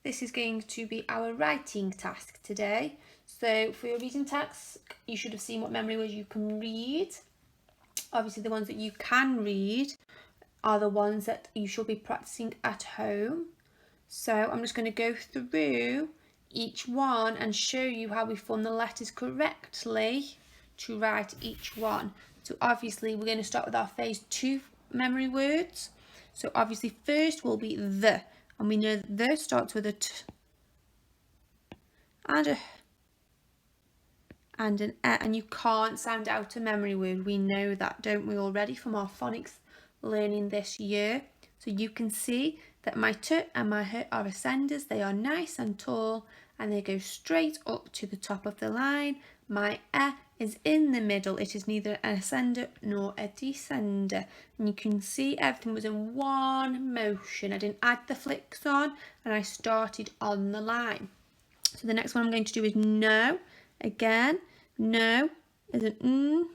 This is going to be our writing task today. So for your reading task, you should have seen what memory words you can read. Obviously the ones that you can read are the ones that you should be practicing at home. So I'm just going to go through each one and show you how we form the letters correctly to write each one. So obviously we're going to start with our phase 2 memory words. So obviously first will be the, and we know that the starts with a t and a h and an e, and you can't sound out a memory word. We know that, don't we, already from our phonics learning this year. So you can see that my t and my h are ascenders. They are nice and tall and they go straight up to the top of the line. My e is in the middle. It is neither an ascender nor a descender. And you can see everything was in one motion. I didn't add the flicks on and I started on the line. So the next one I'm going to do is no. Again, no is an n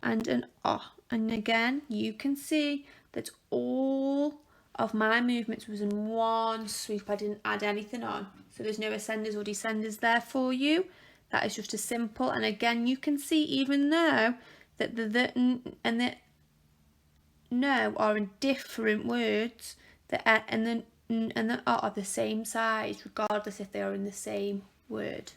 and an o. And again, you can see that all of my movements was in one sweep. I didn't add anything on. So there's no ascenders or descenders there for you. That is just a simple. And again, you can see even though that the and the no are in different words, the e and the n and the o are the same size, regardless if they are in the same word.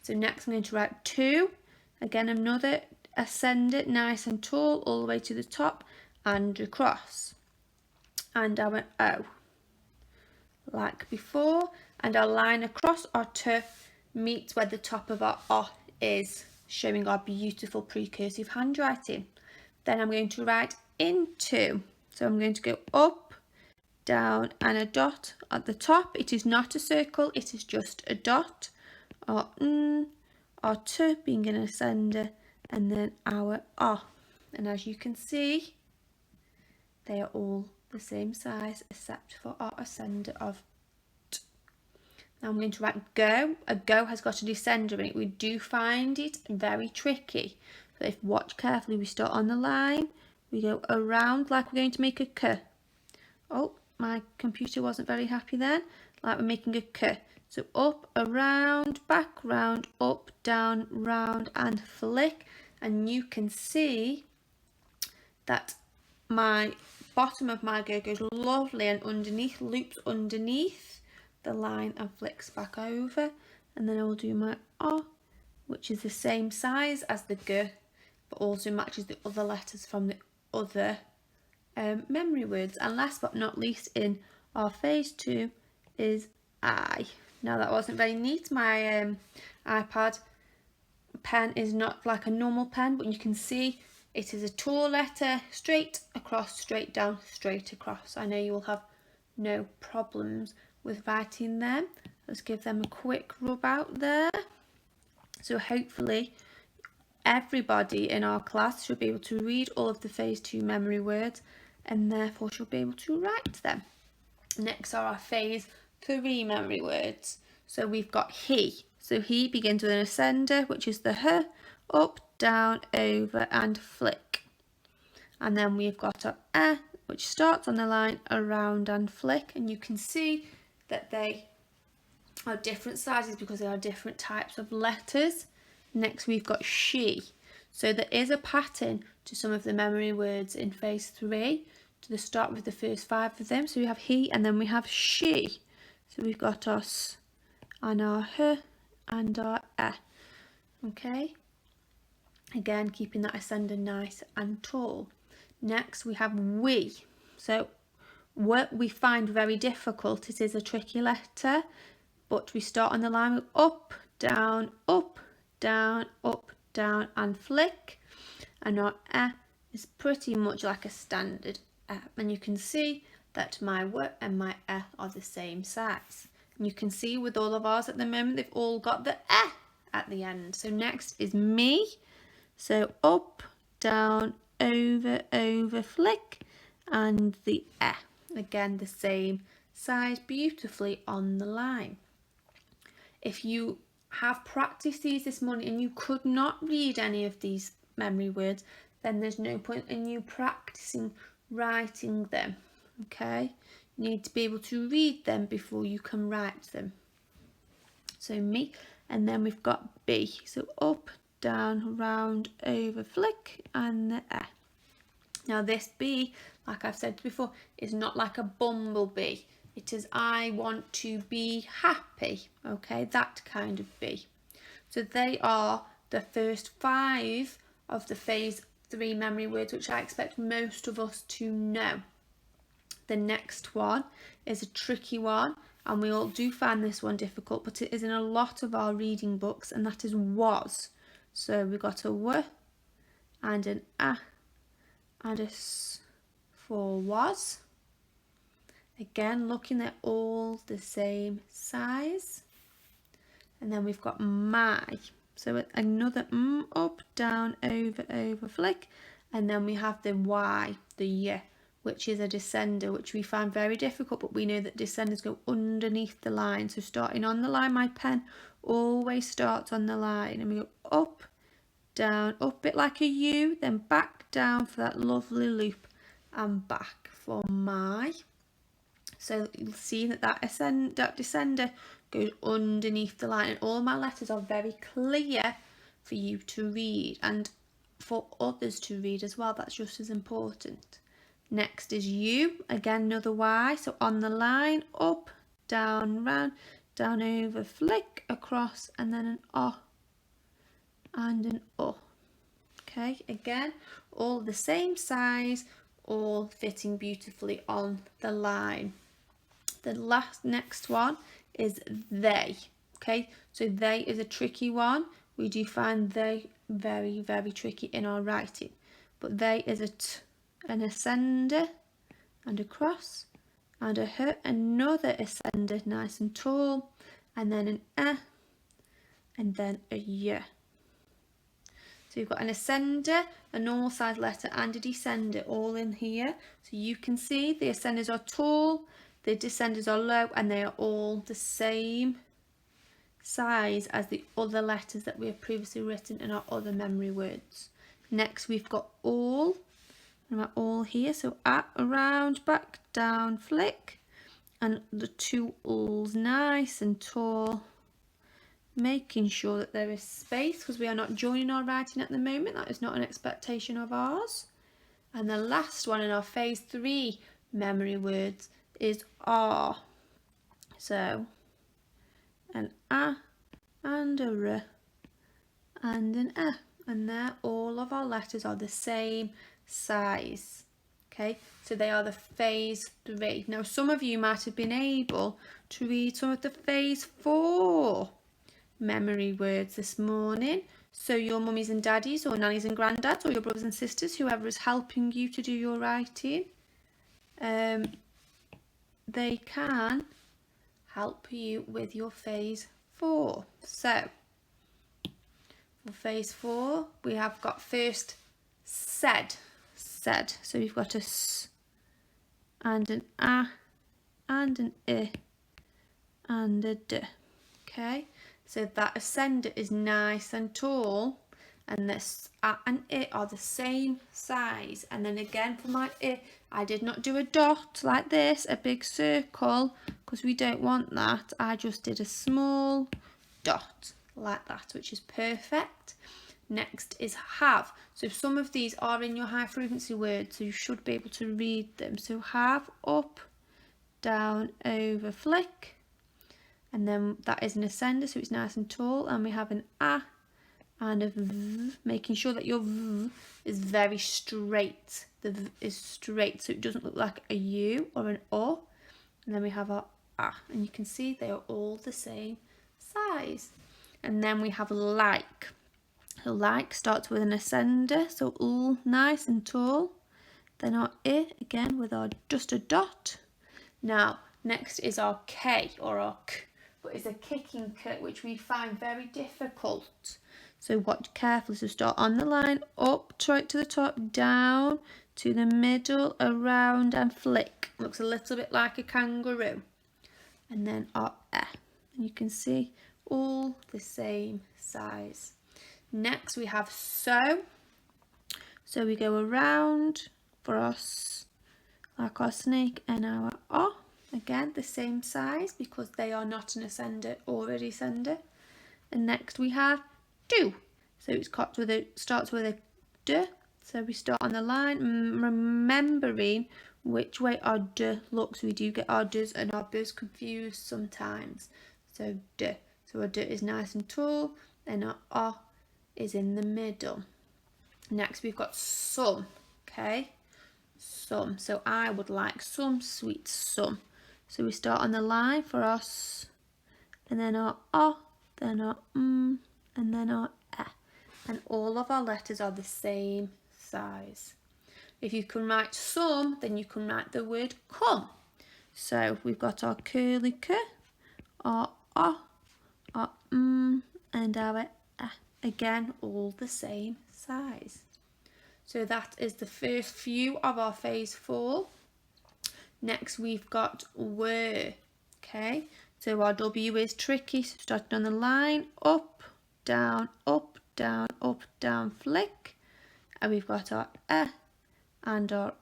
So next I'm going to write 2. Again, another ascendant, nice and tall, all the way to the top and across. And our O, like before. And our line across our T meets where the top of our O is, showing our beautiful precursive handwriting. Then I'm going to write into. So I'm going to go up, down and a dot at the top. It is not a circle, it is just a dot. Our n, our t being an ascender, and then our o. And as you can see, they are all the same size except for our ascender of t. Now I'm going to write go. A go has got a descender in it. We do find it very tricky. So if watch carefully, we start on the line, we go around like we're going to make a k. Oh, my computer wasn't very happy then. Like we're making a k. So up, around, back, round, up, down, round and flick. And you can see that my bottom of my go goes lovely and underneath, loops underneath the line and flicks back over. And then I will do my o, which is the same size as the g, but also matches the other letters from the other memory words. And last but not least in our phase 2 is I. Now that wasn't very neat. My iPad pen is not like a normal pen, but you can see it is a tall letter, straight across, straight down, straight across. I know you will have no problems with writing them. Let's give them a quick rub out there. So hopefully everybody in our class should be able to read all of the phase 2 memory words and therefore should be able to write them. Next are our phase 3 memory words. So we've got he. So he begins with an ascender, which is the h, up, down, over and flick. And then we've got our e, which starts on the line around and flick. And you can see that they are different sizes because they are different types of letters. Next we've got she. So there is a pattern to some of the memory words in phase 3. To start with the first 5 of them. So we have he and then we have she. So we've got our s and our h and our e. Okay. Again, keeping that ascender nice and tall. Next we have we. So what we find very difficult, it is a tricky letter, but we start on the line with up, down, up, down, up, down and flick. And our e is pretty much like a standard e. And you can see that my w and my e are the same size. And you can see with all of ours at the moment, they've all got the e at the end. So next is me. So up, down, over, flick, and the e. Again, the same size, beautifully on the line. If you have practiced these this morning and you could not read any of these memory words, then there's no point in you practicing writing them. okay? You need to be able to read them before you can write them. So me, and then we've got B. So up, down, round, over, flick, and the E. Now this B, like I've said before, is not like a bumblebee. It is I want to be happy, okay? That kind of B. So they are the first 5 of the phase 3 memory words, which I expect most of us to know. The next one is a tricky one, and we all do find this one difficult, but it is in a lot of our reading books, and that is was. So we've got a W and an A and a S for was. Again, looking at all the same size. And then we've got my. So another up, down, over, flick. And then we have the Y, the Y, which is a descender, which we find very difficult, but we know that descenders go underneath the line. So starting on the line, my pen always starts on the line. And we go up, down, up, bit like a U, then back down for that lovely loop, and back for my. So you'll see that descender goes underneath the line, and all my letters are very clear for you to read and for others to read as well. That's just as important. Next is U, again another Y, so on the line, up, down, round, down, over, flick, across, and then an O and an O. Okay, again, all the same size, all fitting beautifully on the line. The next one is they. Okay, so they is a tricky one. We do find they very, very tricky in our writing. But they is an ascender and a cross and a H, another ascender nice and tall, and then an A and then a Y. So you've got an ascender, a normal size letter, and a descender all in here. So you can see the ascenders are tall, the descenders are low, and they are all the same size as the other letters that we have previously written in our other memory words. Next we've got all, and we're all here. So at, around, back, down, flick, and the 2 alls nice and tall. Making sure that there is space because we are not joining our writing at the moment. That is not an expectation of ours. And the last one in our phase 3 memory words is R. So an A and a R and an E. And there all of our letters are the same size. Okay, so they are the phase 3. Now some of you might have been able to read some of the phase 4 memory words this morning. So your mummies and daddies or nannies and granddads or your brothers and sisters, whoever is helping you to do your writing, they can help you with your phase 4. So for phase 4 we have got first said. So we've got a S and an A and an I and a D. Okay, so that ascender is nice and tall, and this A and I are the same size. And then again for my I did not do a dot like this, a big circle, because we don't want that. I just did a small dot like that, which is perfect. Next is have. So some of these are in your high frequency words, so you should be able to read them. So have, up, down, over, flick. And then that is an ascender, so it's nice and tall. And we have an A and a V, making sure that your V is very straight. The V is straight, so it doesn't look like a U or an O. And then we have our A, and you can see they are all the same size. And then we have like. So like starts with an ascender, so all nice and tall. Then our I again with our just a dot. Now next is our K or our K, but it's a kicking K, which we find very difficult. So watch carefully. So start on the line, up, straight to the top, down to the middle, around and flick. Looks a little bit like a kangaroo. And then our E, and you can see all the same size. Next we have so. So we go around for us, like our snake and our O. Again, the same size because they are not an ascender or a descender. And next we have do. So it starts with a D. So we start on the line, remembering which way our D looks. We do get our Ds and our Bs confused sometimes. So D. So our D is nice and tall, and our O is in the middle. Next we've got some. Okay, some. So I would like some sweet some. So we start on the line for our S, and then our O, then our and then our E. And all of our letters are the same size. If you can write some, then you can write the word come. So we've got our curly K, our O, our and our E. Again, all the same size. So that is the first few of our phase 4. Next we've got were. Okay, so our W is tricky. So starting on the line, up, down, flick. And we've got our E and our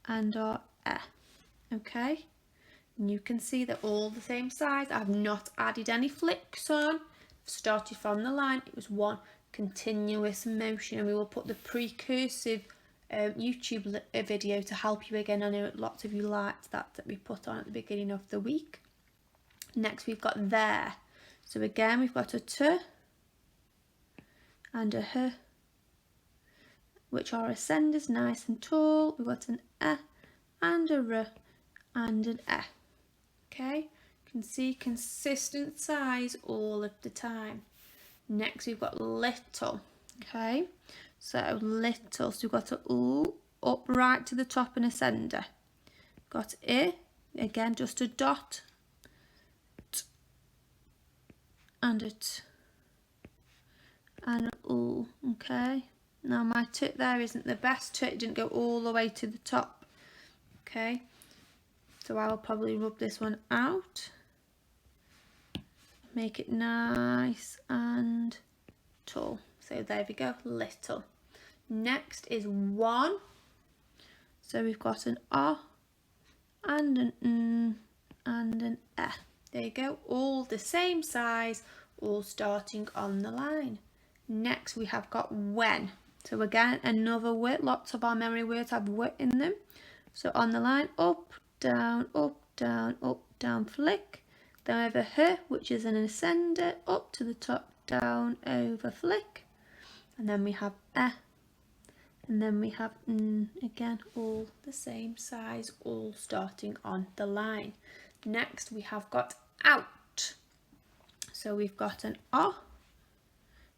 and our E. Okay, and you can see they're all the same size. I've not added any flicks on. I've started from the line. It was one continuous motion, and we will put the precursive YouTube video to help you again. I know lots of you liked that we put on at the beginning of the week. Next we've got there. So again we've got a T and a H, which are ascenders, nice and tall. We've got an E and a R and an E. Okay, you can see consistent size all of the time. Next we've got little. Okay, so little, so we've got a U up right to the top and ascender. Got I, again just a dot, T and a T and an U. Okay, now my T there isn't the best T, it didn't go all the way to the top. Okay, so I will probably rub this one out, make it nice and tall. So there we go, little. Next is one. So we've got an O and an N and an E. There you go, all the same size, all starting on the line. Next we have got when. So again, another word. Lots of our memory words have word in them. So on the line, up, down, flick. Then we have a H, which is an ascender, up to the top, down, over, flick. And then we have E. And then we have N, again, all the same size, all starting on the line. Next we have got out. So we've got an O,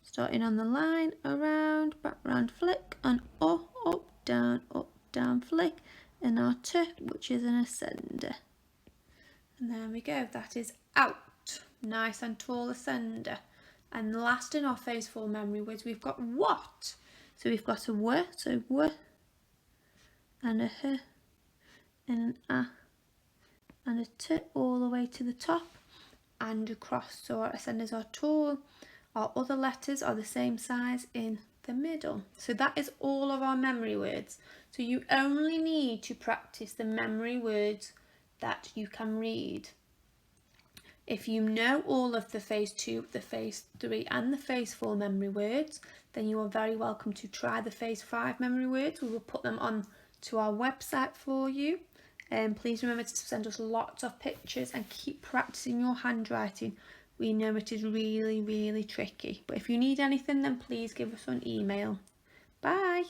starting on the line, around, back round, flick, and O, up, down, flick, and our T, which is an ascender. And there we go, that is out. Nice and tall ascender. And last in our phase 4 memory words, we've got what. So we've got a W, so W, and a H, and an A, and a T all the way to the top and across. So our ascenders are tall. Our other letters are the same size in the middle. So that is all of our memory words. So you only need to practice the memory words that you can read. If you know all of the phase 2, the phase 3 and the phase 4 memory words, then you are very welcome to try the phase 5 memory words. We will put them on to our website for you. And please remember to send us lots of pictures and keep practicing your handwriting. We know it is really, really tricky. But if you need anything, then please give us an email. Bye.